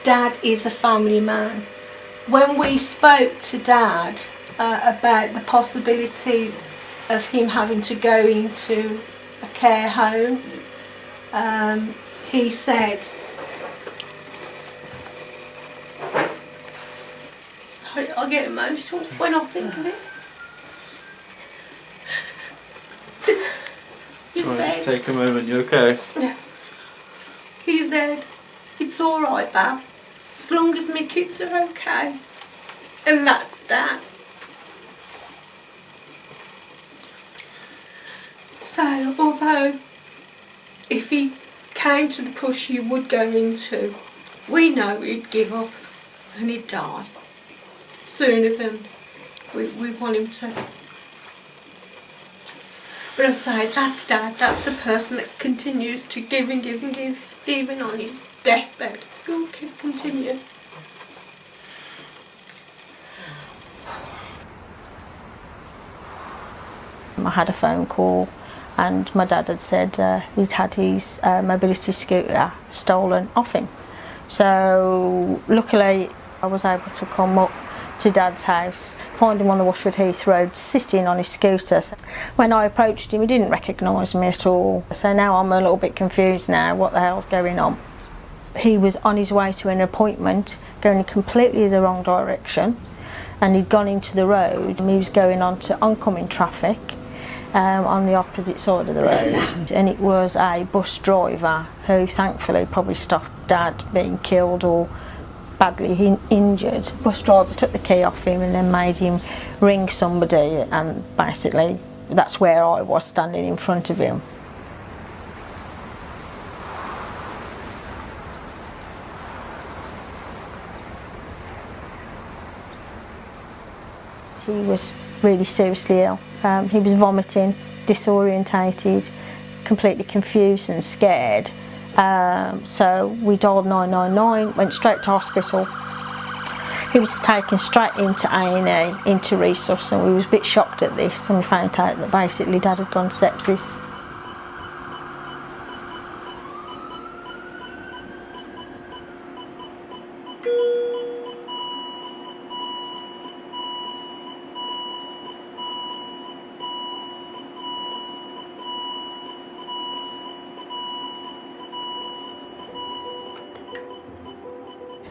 Dad is a family man. When we spoke to Dad about the possibility of him having to go into a care home, he said, sorry, I get emotional when I think of it. He said, just take a moment, you okay? He said, it's all right, Bab, as long as my kids are okay. And that's Dad. So, although if he came to the push he would go into, we know he'd give up and he'd die sooner than we want him to. But I say, that's Dad, that's the person that continues to give and give and give, even on his deathbed. He'll continue. I had a phone call and my dad had said he'd had his mobility scooter stolen off him. So luckily I was able to come up to Dad's house, find him on the Washford Heath Road sitting on his scooter. So when I approached him he didn't recognise me at all. So now I'm a little bit confused now, what the hell's going on? He was on his way to an appointment, going in completely the wrong direction, and he'd gone into the road and he was going on to oncoming traffic on the opposite side of the road, and it was a bus driver who thankfully probably stopped Dad being killed or badly injured. The bus driver took the key off him and then made him ring somebody, and basically that's where I was standing in front of him. He was really seriously ill. He was vomiting, disorientated, completely confused and scared. So we dialed 999, went straight to hospital. He was taken straight into A&E, into resus, and we was a bit shocked at this, and we found out that basically Dad had gone sepsis.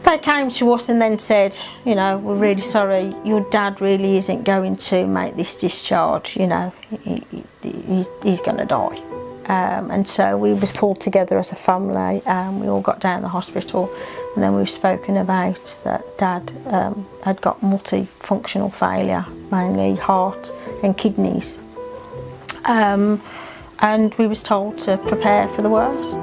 They came to us and then said, you know, we're really sorry, your dad really isn't going to make this discharge, you know, he's going to die. And so we was pulled together as a family, and we all got down to the hospital, and then we've spoken about that Dad had got multifunctional failure, mainly heart and kidneys. And we was told to prepare for the worst.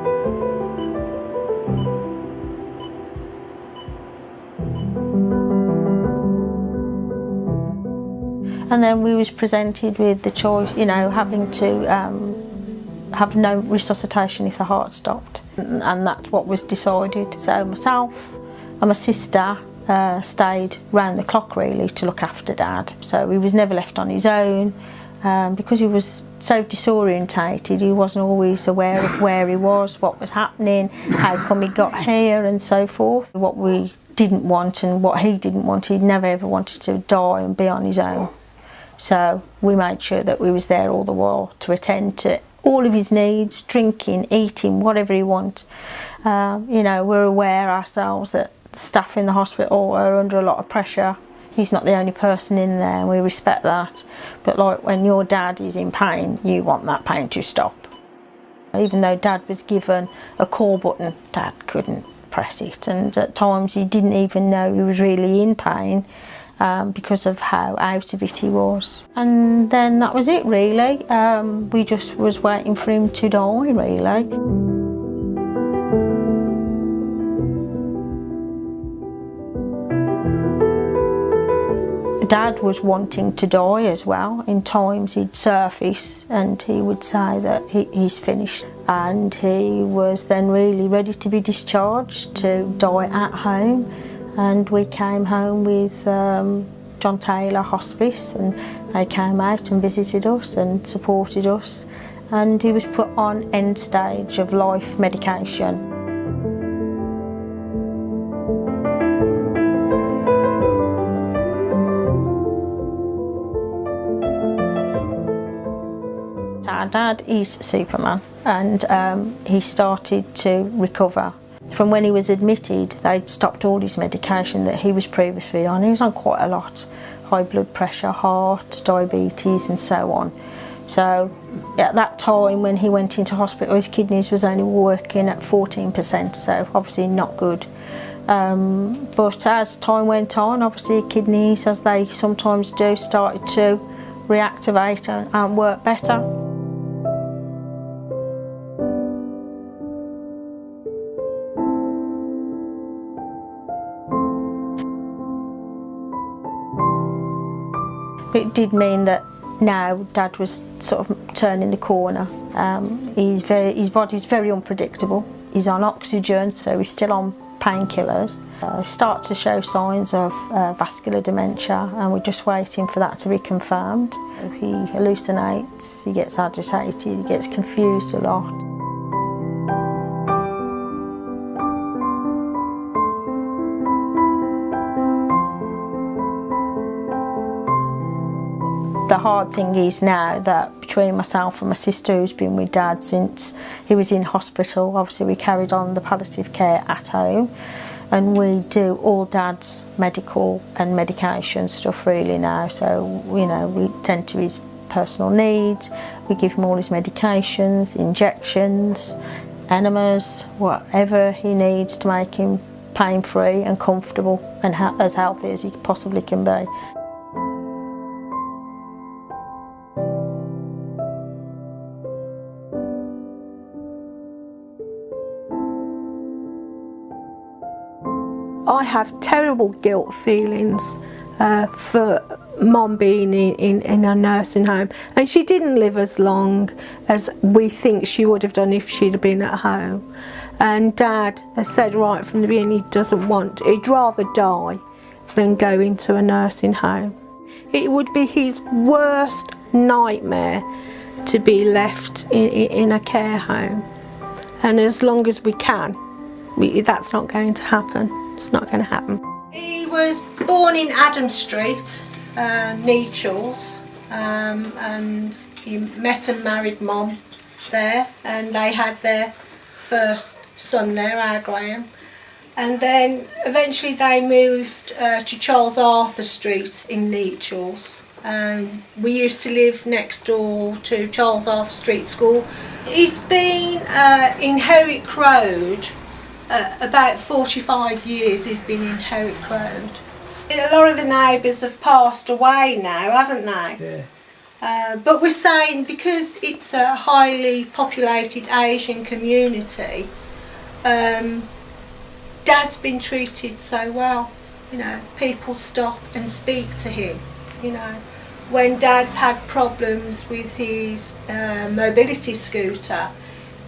And then we was presented with the choice, you know, having to have no resuscitation if the heart stopped, and that's what was decided. So myself and my sister stayed round the clock really to look after Dad. So he was never left on his own because he was so disorientated. He wasn't always aware of where he was, what was happening, how come he got here, and so forth. What we didn't want and what he didn't want, he never ever wanted to die and be on his own. So we made sure that we was there all the while to attend to all of his needs, drinking, eating, whatever he wants. You know, we're aware ourselves that the staff in the hospital are under a lot of pressure. He's not the only person in there, and we respect that. But like when your dad is in pain, you want that pain to stop. Even though Dad was given a call button, Dad couldn't press it, and at times he didn't even know he was really in pain. Because of how out of it he was. And then that was it really. We just was waiting for him to die really. Dad was wanting to die as well. In times he'd surface and he would say that he's finished. And he was then really ready to be discharged, to die at home. And we came home with John Taylor Hospice, and they came out and visited us and supported us, and he was put on end stage of life medication. dad is Superman, and he started to recover. From when he was admitted, they'd stopped all his medication that he was previously on. He was on quite a lot, high blood pressure, heart, diabetes and so on. So at that time when he went into hospital, his kidneys was only working at 14%, so obviously not good. But as time went on, obviously kidneys, as they sometimes do, started to reactivate and work better. It did mean that now Dad was sort of turning the corner. His body's very unpredictable. He's on oxygen, so he's still on painkillers. He starts to show signs of vascular dementia, and we're just waiting for that to be confirmed. He hallucinates, he gets agitated, he gets confused a lot. The hard thing is now that between myself and my sister, who's been with Dad since he was in hospital, obviously we carried on the palliative care at home, and we do all Dad's medical and medication stuff really now. So, you know, we tend to his personal needs, we give him all his medications, injections, enemas, whatever he needs to make him pain-free and comfortable and as healthy as he possibly can be. I have terrible guilt feelings for Mum being in a nursing home, and she didn't live as long as we think she would have done if she'd have been at home. And Dad has said right from the beginning he'd rather die than go into a nursing home. It would be his worst nightmare to be left in a care home, and as long as we can, that's not going to happen. It's not going to happen. He was born in Adam Street, Nechells, and he met and married Mum there, and they had their first son there, our Graham. And then eventually they moved to Charles Arthur Street in Nechells. We used to live next door to Charles Arthur Street School. He's been in Herrick Road. About 45 years he's been in Herrick Road. A lot of the neighbours have passed away now, haven't they? Yeah. But we're saying because it's a highly populated Asian community, Dad's been treated so well. You know, people stop and speak to him. You know, when Dad's had problems with his mobility scooter,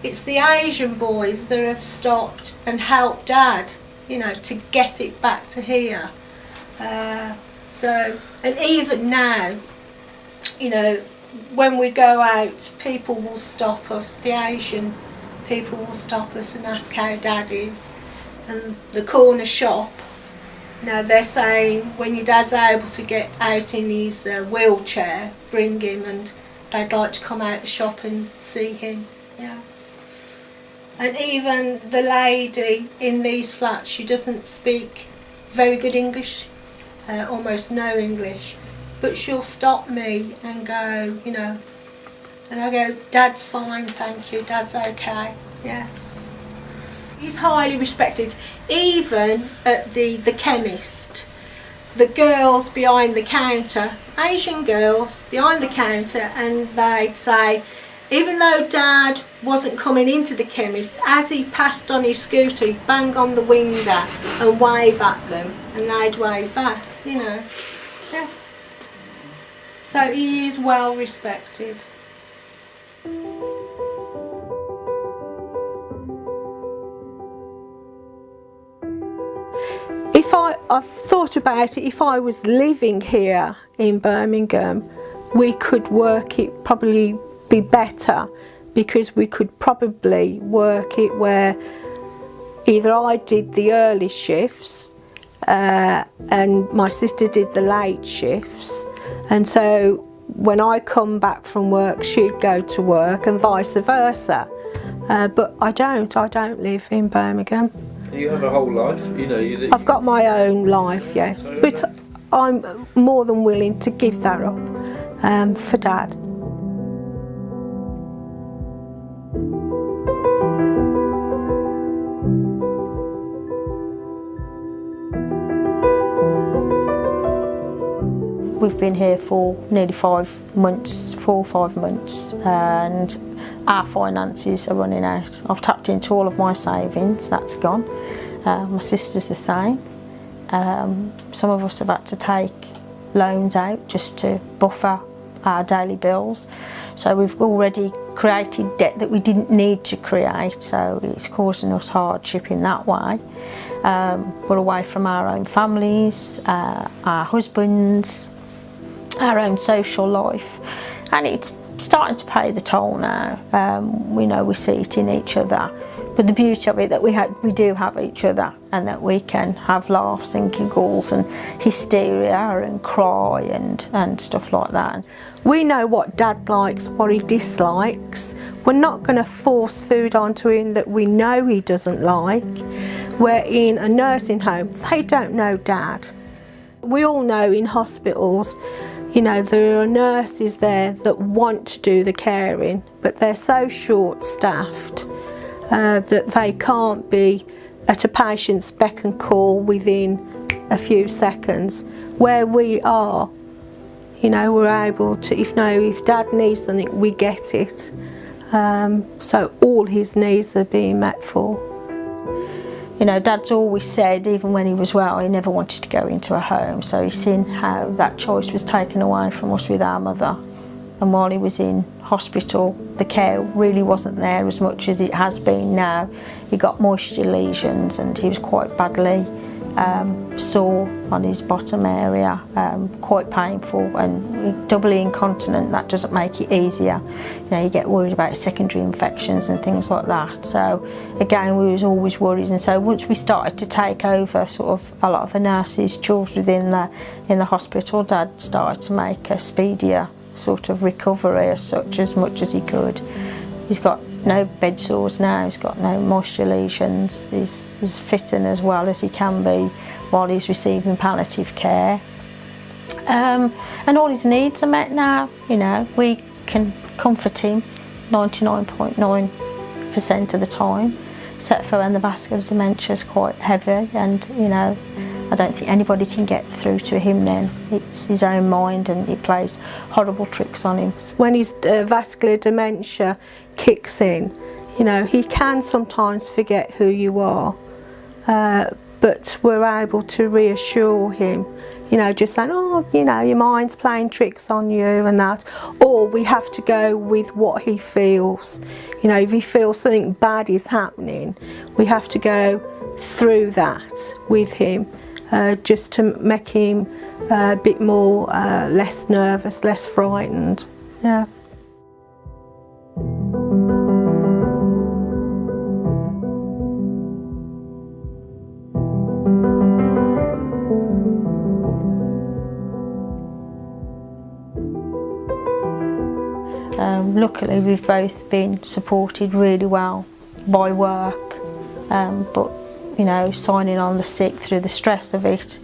it's the Asian boys that have stopped and helped Dad, you know, to get it back to here. And even now, you know, when we go out, people will stop us, the Asian people will stop us and ask how Dad is. And the corner shop, you know, they're saying when your Dad's able to get out in his wheelchair, bring him, and they'd like to come out the shop and see him. Yeah. And even the lady in these flats, she doesn't speak very good English, almost no English, but she'll stop me and go, you know, and I go, Dad's fine, thank you, Dad's okay, yeah. He's highly respected, even at the chemist. The girls behind the counter, Asian girls behind the counter, and they'd say, even though Dad wasn't coming into the chemist, as he passed on his scooter, he'd bang on the window and wave at them, and they'd wave back, you know. Yeah. So he is well respected. I've thought about it, if I was living here in Birmingham, we could work it probably be better, because we could probably work it where either I did the early shifts and my sister did the late shifts, and so when I come back from work, she'd go to work and vice versa. But I don't live in Birmingham. You have a whole life, you know. I've got my own life, yes, but I'm more than willing to give that up for Dad. We've been here for nearly 5 months, 4 or 5 months, and our finances are running out. I've tapped into all of my savings, that's gone. My sister's the same. Some of us have had to take loans out just to buffer our daily bills. So we've already created debt that we didn't need to create, so it's causing us hardship in that way. We're away from our own families, our husbands, our own social life, and it's starting to pay the toll now. We know we see it in each other, but the beauty of it that we do have each other, and that we can have laughs and giggles and hysteria and cry and stuff like that. We know what Dad likes, what he dislikes. We're not going to force food onto him that we know he doesn't like. We're in a nursing home, they don't know Dad. We all know in hospitals, you know, there are nurses there that want to do the caring, but they're so short-staffed that they can't be at a patient's beck and call within a few seconds. Where we are, you know, we're able to, if Dad needs something, we get it. So all his needs are being met for. You know, Dad's always said, even when he was well, he never wanted to go into a home. So he's seen how that choice was taken away from us with our mother. And while he was in hospital, the care really wasn't there as much as it has been now. He got moisture lesions and he was quite badly sore on his bottom area, quite painful, and doubly incontinent. That doesn't make it easier. You know, you get worried about secondary infections and things like that. So again, we was always worried, and so once we started to take over sort of a lot of the nurses' chores within in the hospital, Dad started to make a speedier sort of recovery as such, as much as he could. He's got no bed sores now, he's got no moisture lesions, he's fit and as well as he can be while he's receiving palliative care. And all his needs are met now, you know, we can comfort him 99.9% of the time, except for when the vascular dementia is quite heavy, and you know, I don't think anybody can get through to him then. It's his own mind and he plays horrible tricks on him. When his vascular dementia kicks in, you know, he can sometimes forget who you are, but we're able to reassure him, you know, just saying, oh, you know, your mind's playing tricks on you and that. Or we have to go with what he feels. You know, if he feels something bad is happening, we have to go through that with him. Just to make him a bit more, less nervous, less frightened. Yeah. Luckily, we've both been supported really well by work, but you know, signing on the sick through the stress of it,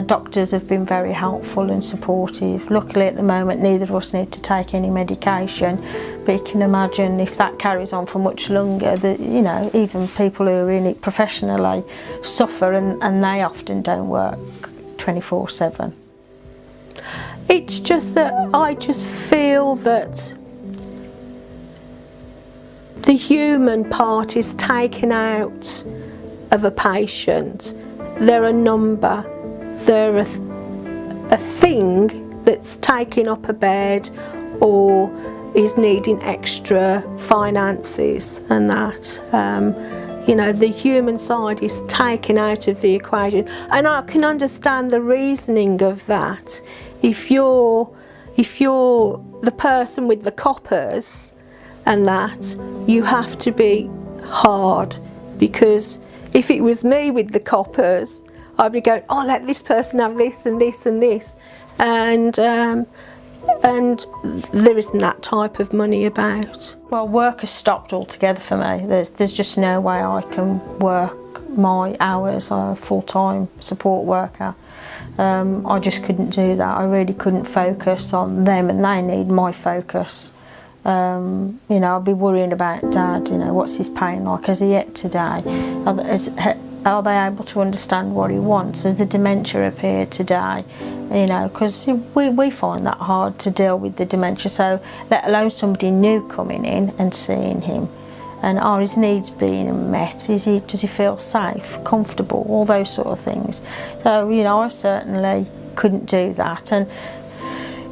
doctors have been very helpful and supportive. Luckily at the moment neither of us need to take any medication, but you can imagine if that carries on for much longer, that, you know, even people who are in it professionally suffer, and they often don't work 24/7. It's just that I just feel that the human part is taken out of a patient. They're a number, they're a thing that's taking up a bed or is needing extra finances and that. You know, the human side is taken out of the equation, and I can understand the reasoning of that. If you're the person with the coppers and that, you have to be hard, because if it was me with the coppers, I'd be going, oh, let this person have this and this and this. And and there isn't that type of money about. Well, work has stopped altogether for me. There's just no way I can work my hours. I'm a full-time support worker. I just couldn't do that. I really couldn't focus on them, and they need my focus. You know, I'd be worrying about Dad, you know, what's his pain like? Has he ate today? Are they able to understand what he wants? Has the dementia appeared today? You know, because we find that hard to deal with the dementia, so let alone somebody new coming in and seeing him. And are his needs being met? Does he feel safe, comfortable, all those sort of things? So, you know, I certainly couldn't do that. And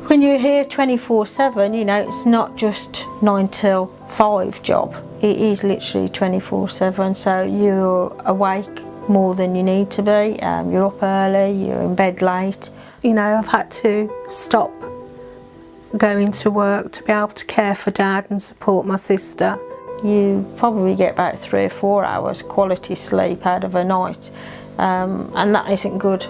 when you're here 24/7, you know, it's not just 9 till 5 job. It is literally 24/7, so you're awake more than you need to be. You're up early, you're in bed late. You know, I've had to stop going to work to be able to care for Dad and support my sister. You probably get about 3 or 4 hours quality sleep out of a night, and that isn't good.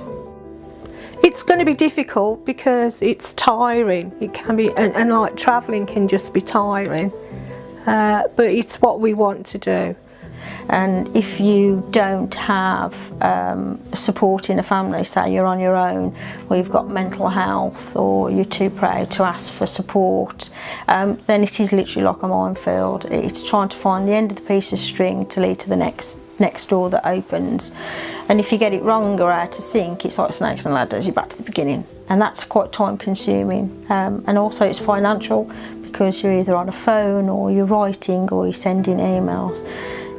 It's going to be difficult because it's tiring. It can be, and like travelling can just be tiring, but it's what we want to do. And if you don't have support in a family, say you're on your own, or you've got mental health, or you're too proud to ask for support, then it is literally like a minefield. It's trying to find the end of the piece of string to lead to the next door that opens. And if you get it wrong or out of sync, it's like snakes and ladders, you're back to the beginning. And that's quite time consuming. And also it's financial, because you're either on a phone or you're writing or you're sending emails.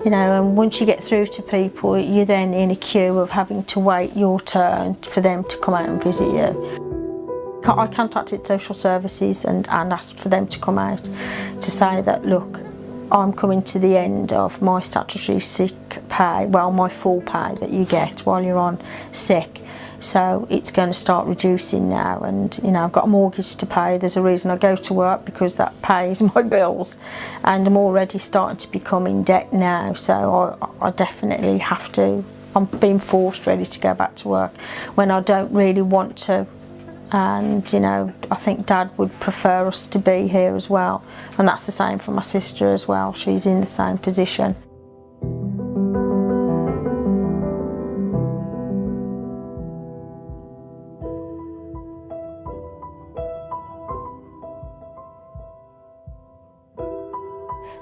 You know, and once you get through to people, you're then in a queue of having to wait your turn for them to come out and visit you. I contacted social services and asked for them to come out to say that, look, I'm coming to the end of my statutory sick pay, well, my full pay that you get while you're on sick. So it's going to start reducing now, and you know, I've got a mortgage to pay. There's a reason I go to work, because that pays my bills, and I'm already starting to become in debt now, so I definitely have to. I'm being forced ready to go back to work when I don't really want to. And you know, I think Dad would prefer us to be here as well, and that's the same for my sister as well. She's in the same position.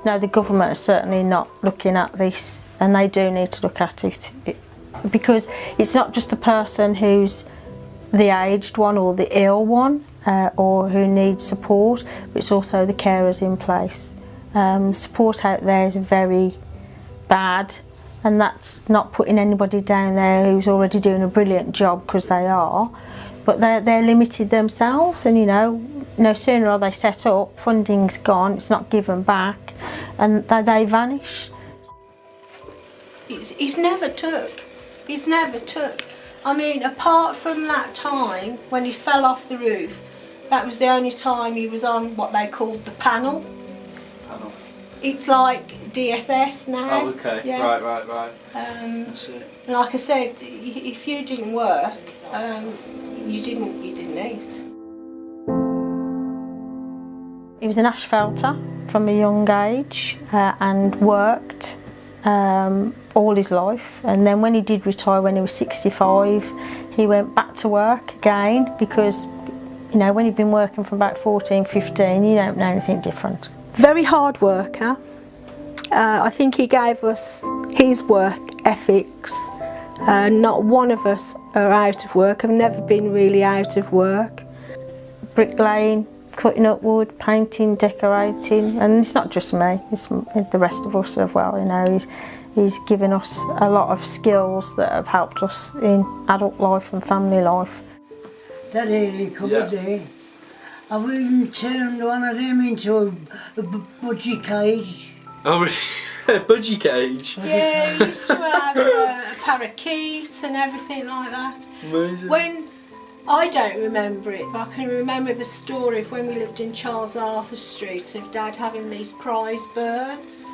No, the government are certainly not looking at this, and they do need to look at it, because it's not just the person who's the aged one or the ill one, or who needs support, but it's also the carers in place. Support out there is very bad, and that's not putting anybody down there who's already doing a brilliant job, because they are, but they're limited themselves, and you know, no sooner are they set up, funding's gone, it's not given back, and they vanish. He's never took. He's never took. I mean, apart from that time when he fell off the roof, that was the only time he was on what they called the panel. Panel. It's like DSS now. Oh, okay. Yeah. Right. That's it. Like I said, if you didn't work, you didn't eat. He was an asphalter from a young age, and worked all his life, and then when he did retire when he was 65, he went back to work again, because you know, when he'd been working from about 14, 15, you don't know anything different. Very hard worker. I think he gave us his work ethics. Not one of us are out of work. I've never been really out of work. Bricklaying, cutting up wood, painting, decorating, and it's not just me, it's the rest of us as well. You know, he's given us a lot of skills that have helped us in adult life and family life. That early couple of days, I even turned one of them into a budgie cage. Oh, really? A budgie cage? Yeah, he used to have a parakeet and everything like that. Amazing. When I don't remember it, but I can remember the story of when we lived in Charles Arthur Street, of Dad having these prize birds,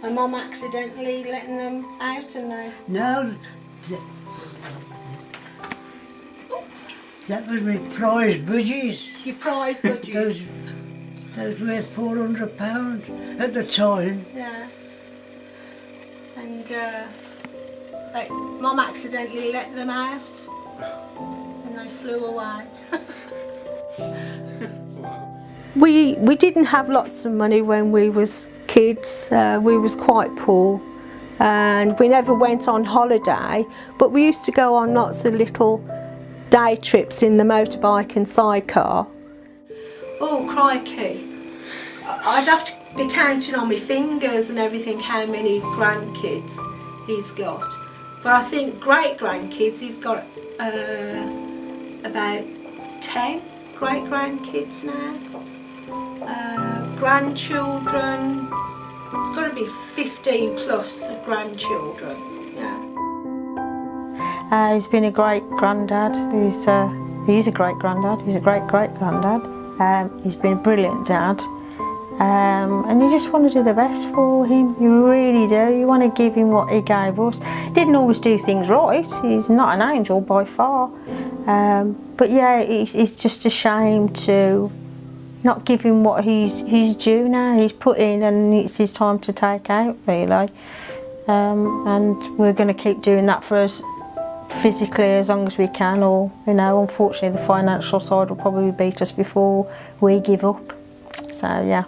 and Mum accidentally letting them out, and they... No, That was my prize budgies. Your prize budgies? Those worth £400 at the time. Yeah. And like, Mum accidentally let them out and they flew away. We didn't have lots of money when we was kids. We was quite poor and we never went on holiday, but we used to go on lots of little day trips in the motorbike and sidecar. Oh crikey, I'd have to be counting on my fingers and everything how many grandkids he's got. But I think great-grandkids, he's got about 10 great-grandkids now. Grandchildren, it's got to be 15 plus of grandchildren. Yeah. He's been a great granddad. He's a great granddad. He's a great granddad. He's been a brilliant dad. And you just want to do the best for him. You really do. You want to give him what he gave us. Didn't always do things right. He's not an angel by far. But yeah, it's just a shame to not give him what he's due now. He's put in and it's his time to take out, really. And we're going to keep doing that for us physically as long as we can, or, you know, unfortunately the financial side will probably beat us before we give up. So yeah.